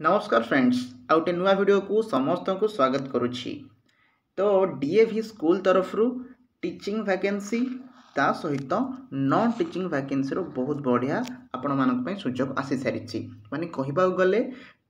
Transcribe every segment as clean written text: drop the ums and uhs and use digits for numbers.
नमस्कार फ्रेंड्स आउटे नुआ वीडियो को समस्त को स्वागत करुच्ची। तो डीएवी स्कूल तरफ टीचिंग वैकेंसी ता सहित नॉन टीचिंग वैकेंसी रो बहुत बढ़िया आपण मानक सुजोग आसी सारी माने कहबा गले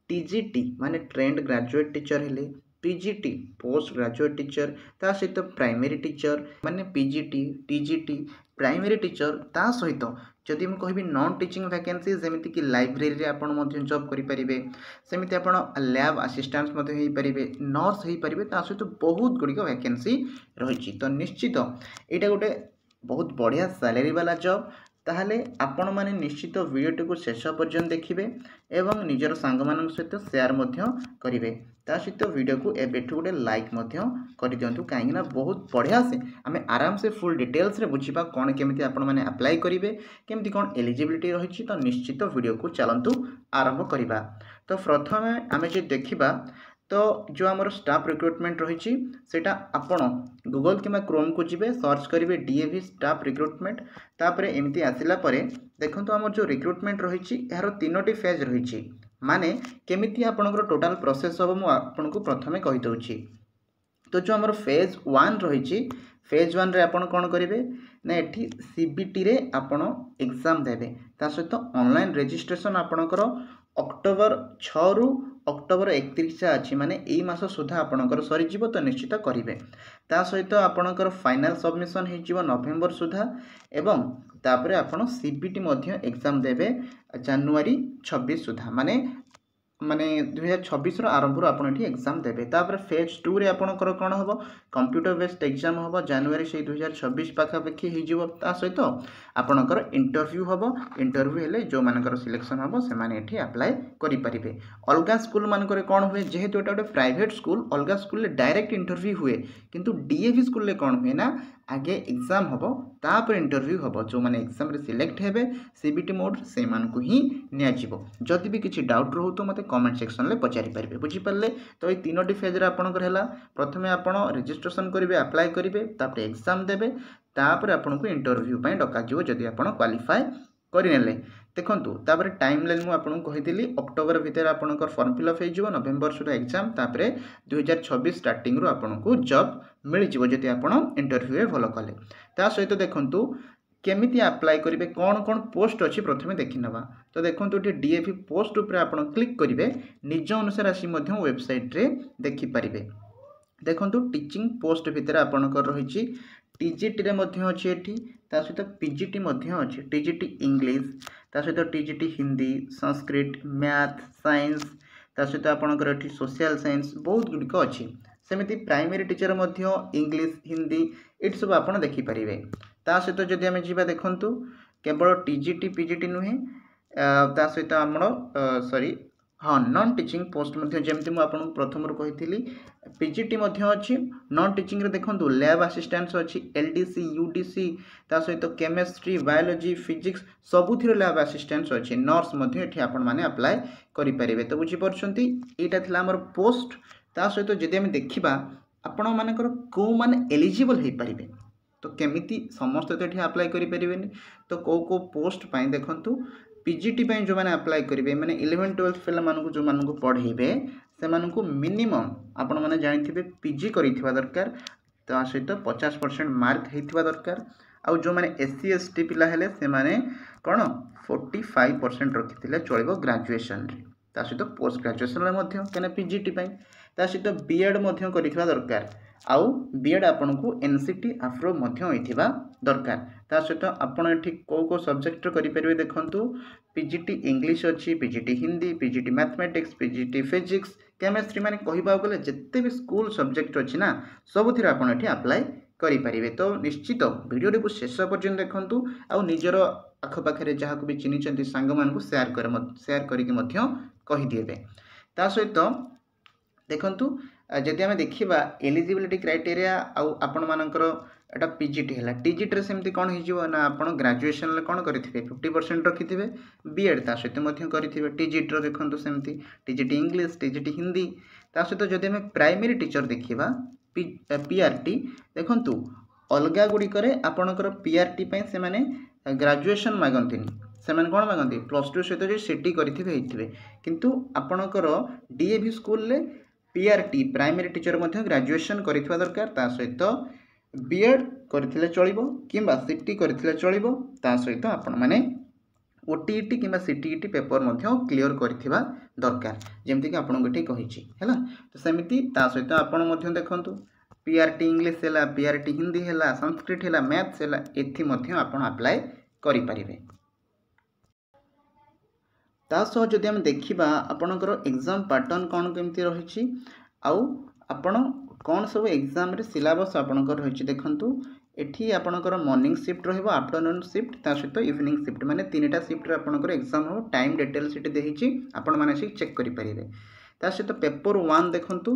टीजीटी माने ट्रेंड ग्रेजुएट टीचर हेले पीजीटी पोस्ट ग्रेजुएट टीचर ता सहित प्राइमरी टीचर माने पीजीटी टीजीटी प्राइमरी टीचर ता सहित जदि मैं कहबी नॉन टीचिंग वैकेंसी जमीती कि लाइब्रेरी आपण मध्य जॉब करें सेमती आपण लैब असिस्टेंट हो पारे नर्स हो पारे सहित बहुत गुड़िक वैकेंसी रही तो निश्चित यहाँ गोटे बहुत बढ़िया सैलरी वाला जॉब ताहले आपण माने निश्चित वीडियोटी को शेष पर्यंत देखिए एवं निजर सांग मान सहित शेयर करेंगे ता सहित वीडियो को एबेठू गोटे लाइक कर दिंतु कहीं बहुत बढ़िया से आम आराम से फुल डिटेल्स रे बुझा कौन केमी आपण मैंने अप्लाई करेंगे केमती कौन एलिजिबिलिटी रही तो निश्चित वीडियो को चलतु आरंभ करवा। तो प्रथम आम जो देखा तो जो आमर स्टाफ रिक्रुटमेंट रही सेटा आपण गूगल कि क्रोम को जीवे सर्च करेंगे डीएवी स्टाफ रिक्रुटमेंट तापर एमती आसला देखो आमर जो रिक्रुटमेंट रही यार तीनोटी फेज रही माने केमिति आपनकर टोटाल प्रोसेस हम आपको प्रथमे कहीदे। तो जो आमर फेज 1 रही फेज 1 रे आपण कौन करेंगे ना ये सीबीटी रे आपण एग्जाम देवे ता सहित ऑनलाइन रजिस्ट्रेशन आपणकर अक्टोबर 6 रु अक्टोबर 31 अच्छी माने यही मास सुधा आपणकर सरीज तो निश्चित करेंगे ता सहित आपणकर फाइनल सबमिशन हो नवेम्बर सुधा एवं तापर आपण सीबीटी मध्य एग्जाम देवे जनवरी 26 सुधा माने 2026 आरंभ आप एग्जाम देवे तापर फेज 2 रे आपणकर कौन हम कंप्यूटर बेस्ड एग्जाम हम जनवरी से 2026 पाखापाखि हो सहित आपणकर इंटरव्यू हम इंटरव्यू हेले जो मानकर सिलेक्शन हम से अप्लाई करें। अलग स्कूल मानकर कौन हुए जेहेतु एटा गोटे प्राइवेट स्कूल अलग स्कूल डायरेक्ट इंटरव्यू हुए किंतु डीएवी स्कूल कौन हुए ना आगे एग्जाम हम तापर इंटरव्यू हम जो मैंने एग्जाम रे सिलेक्ट हेबे सीबीटी मोड से मानकु ही नियाजिवो। जदि भी किसी डाउट रहू तो मते कमेंट सेक्शन ले पचारि पारिबे बुझी पारले। तो ये तीनोटी फेज रे आपनकर हैला प्रथमे आपण रजिस्ट्रेशन करिवे अप्लाई करिवे तापर एग्जाम देबे तापर आपनको इंटरव्यू पय डका जिवो जदि आपण क्वालिफाई करिनेले। देखंतु तापर टाइम लाइन मु आपनको कहिदिली अक्टोबर भीतर आपनकर फॉर्म फिलअप हो जिवो नवेम्बर सुधा एग्जाम तापर 2026 स्टार्टिंग रो आपनको जॉब मिल जिवो जदि आपण इंटरव्यू भल कले। ता सहित देखंतु केमिति अप्लाई करेंगे कौन कौन पोस्ट अच्छी प्रथमे देखी नवा। तो देखो ये डीएवी पोस्ट उपर आप क्लिक करेंगे निज अनुसार आसी वेबसाइट रे देखि पारिबे। देखो टीचिंग पोस्ट भितर आपणकर रही टीजीटी रे मध्य अच्छी एठी ता सहित पीजीटी मध्य अच्छी टीजीटी इंग्लिश ता सहित TGT Hindi Sanskrit math science ता सहित आपणकर एठी सोशल साइंस बहुत गुड़िक अच्छी सेमती प्राइमरी टीचर मध्य इंग्लिश हिंदी ये सब आप देखिपारे। ता सहित जदि आम जा देखूँ केवल टीजीटी पीजीटी नुहे ता सहित आम सॉरी हाँ नॉन टीचिंग पोस्ट जमती मुझे आपको प्रथम कही पीजीटी अच्छी नॉन टीचिंग रे देखो लैब असिस्टेंट्स अच्छी एलडीसी यूडीसी ता सहित केमिस्ट्री बायोलॉजी फिजिक्स सबुथिर लैब असिस्टेंट्स अच्छी नर्स ये आपण मैंने अप्लाई करेंगे। तो बुझीपार यहाँ थी आम पोस्ट ता सहित जदि आम देखा आपण मानकर कौ मैंने एलिजिबल हो पारे तो केमिति समस्त तो ये अप्लाई करें तो कौ पोस्ट पाई देखंतु पीजीटी पाई जो मैंने अप्लाई करेंगे मैंने 11-12 पिला मानकु जो मानकु पढ़ेबे से मानकु मिनिमम आपण माने जानिथिबे पीजी करिथिबा दरकार ता सहित 50% मार्क हेथिबा दरकार आउ जो मैंने एससी एसटी पिला हेले से माने कोन 45% रखिथिले चलिबो ग्रेजुएशन रे ता सहित पोस्ट ग्रेजुएशन रे मध्य केना पीजीटी पाई ता सहित बीएड मध्य करिथिबा दरकार आउ बीएड आपन को एनसीटी आफ्रो मध्य होइथिबा दरकार ता सहित आपण एठी को सब्जेक्ट करि परिबे देखंतु पीजीटी इंग्लिश अच्छी PGT Hindi PGT mathematics PGT physics chemistry माने कहिबा गले जत्ते भी स्कूल सब्जेक्ट अच्छी ना सबुथिर आपण एठी अप्लाई करि परिबे। तो निश्चित वीडियो को शेष पर्यंत देखंतु आउ निजर आखपाखे जहाँ को भी चिन्हिंट सांग मान शेयर करके कही दिए। ता सहित देखंतु जदि आम देखा एलिजिबिलिटी क्राइटेरिया आउ आपण मानकर एटा पीजीटी है टीजीटी सेमती कौन हो ना आप ग्रेजुएशन कौन करेंगे 50% रखिथे बीएड ता सहित करेंगे टीजीटी देखो सेमती टीजीटी इंग्लिश टीजीटी हिंदी ता सहित जदि आम प्राइमरी टीचर देखा पीआरटी देखंतु अलग गुड़िक आपणकर पीआरटी से माने ग्रेजुएशन मागंती ସେମାନେ कौन मागती +2 सहित जो सीटी करेंगे किंतु आपणकर DAV school PRT primary teacher graduation करिथिबा दरकार ता सहित बीएड करथिले चलिबो किंबा सीटी करथिले चलिबो ता सहित आपण माने ओटीईटी किंबा सीटीईटी पेपर मध्य क्लियर करिथिबा दरकार जेमति कि आपण गठी कहिछि हैला। तो सेमिति ता सहित आपण मध्य देखंतु पीआरटी इंग्लिश हैला पीआरटी हिंदी हैला संस्कृत हैला मैथ्स हैला एथि मध्य आपण अप्लाई करि परिबे। ता सह जदि हम देखिबा आपणकर एग्जाम पैटर्न कौन केमती रही आउ आपण कौन सब एग्जाम रे सिलेबस आपणकर रही देखंतु एठी आपणकर मॉर्निंग शिफ्ट रहइबो आफ्टरनून शिफ्ट ता सहित इवनिंग शिफ्ट माने तीनटा शिफ्ट रे आपणकर एग्जाम हो टाइम डिटेल सिटी देहिछि आपण माने से चेक करि परिबे। ता सहित पेपर 1 देखंतु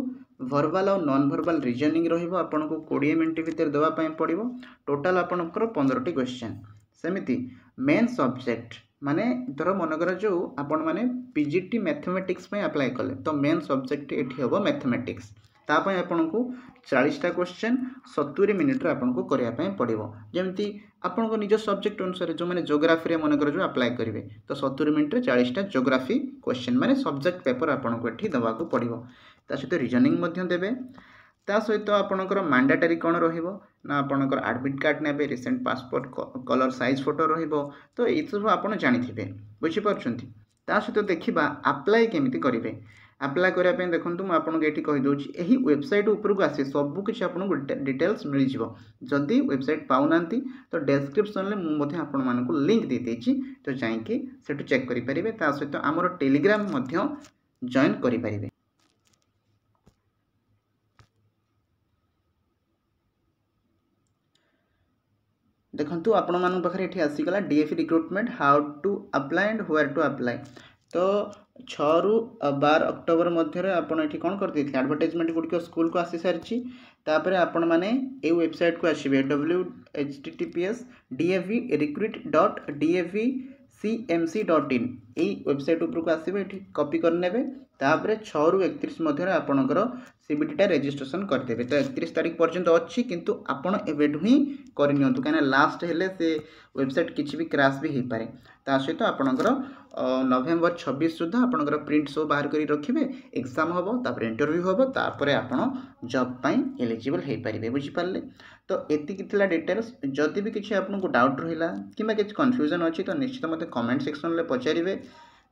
वर्बल और नॉन वर्बल रीजनिंग रहइबो आपनको 20 मिनिट भीतर देवा पय पड़िबो टोटल आपणकर 15 टी क्वेश्चन। सेमिति मेन सब्जेक्ट माने धर मनकर जो आपण माने पीजीटी मैथमेटिक्स पे अप्लाई कले तो मेन सब्जेक्ट एठी होबो मैथमेटिक्स तापय आपनको 40टा क्वेश्चन 70 मिनिट रे आपनको करिया पय पड़िबो जेमति आपनको निज सब्जेक्ट अनुसार जो माने ज्योग्राफी रे मनकर जो अप्लाई करिवे तो 70 मिनिट रे 40टा ज्योग्राफी क्वेश्चन माने सब्जेक्ट पेपर आपनको एठी दवा को पड़िबो ता सहित रीजनिंग मध्य देबे ता सहित आपणकर मैंडेटरी कौन रहिबो ना आपणकर एडमिट कार्ड नेबे recent passport colour size photo रहिबो तो ए सब आपण जानिथिबे बुझि परछंती। ता सहित देखिबा अप्लाई केमिति करिवे अप्लाई करिया पे देखंतु म आपन एठी कहि दोछि एही वेबसाइट ऊपर को आसी सब किछ आपन डिटेल्स मिल जिवो जदी वेबसाइट पाउनांती तो डिस्क्रिप्शन ले मु मध्ये आपन मानको लिंक दे देछि तो जाई कि सेटु चेक करि परिबे ता सहित हमर टेलीग्राम मध्ये जॉइन करि परिबे। देखंतु आपण मान पाखे ये आसीगला DFE recruitment how to apply and where to apply तो 6 रु 12 अक्टोबर मध्य आपण ये कौन कर देथिले एडवर्टाइजमेंट गुडिक स्कूल को आसी सारिछि तापर आपण माने ए वेबसाइट को आसीबे www.dfvrecruit.dfvcmc.in ए वेबसाइट ऊपर को आसीबे एठी कॉपी कर नेबे तापर 6 रु 31 मध्य आपणकर सीबीटीटा रजिस्ट्रेशन कर देबे तो 31 तारिख पर्यंत अछि किंतु आपण एबेडु ही करि नियंतु काना लास्ट हेले से वेबसाइट किछि भी क्रैश भी हे पारे ता सहित आपणकर नवेम्बर 26 सुधा आपणकर प्रिंट सब बाहर करी रखिबे एग्जाम होबो तापर इंटरव्यू होबो तापर आपण जॉब पई एलिजिबल हे पारिबे बुझि पारले। तो एति किथिला डिटेल्स जदि भी किछि आपनको डाउट रहिला किबा किछि कंफ्यूजन अछि तो निश्चित मते कमेंट सेक्शन ले पचारिबे।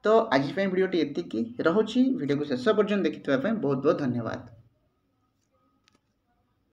तो आज वीडियोटी एति की रहुछि वीडियो को शेष पर्यंत देखिथिबा बहुत बहुत धन्यवाद।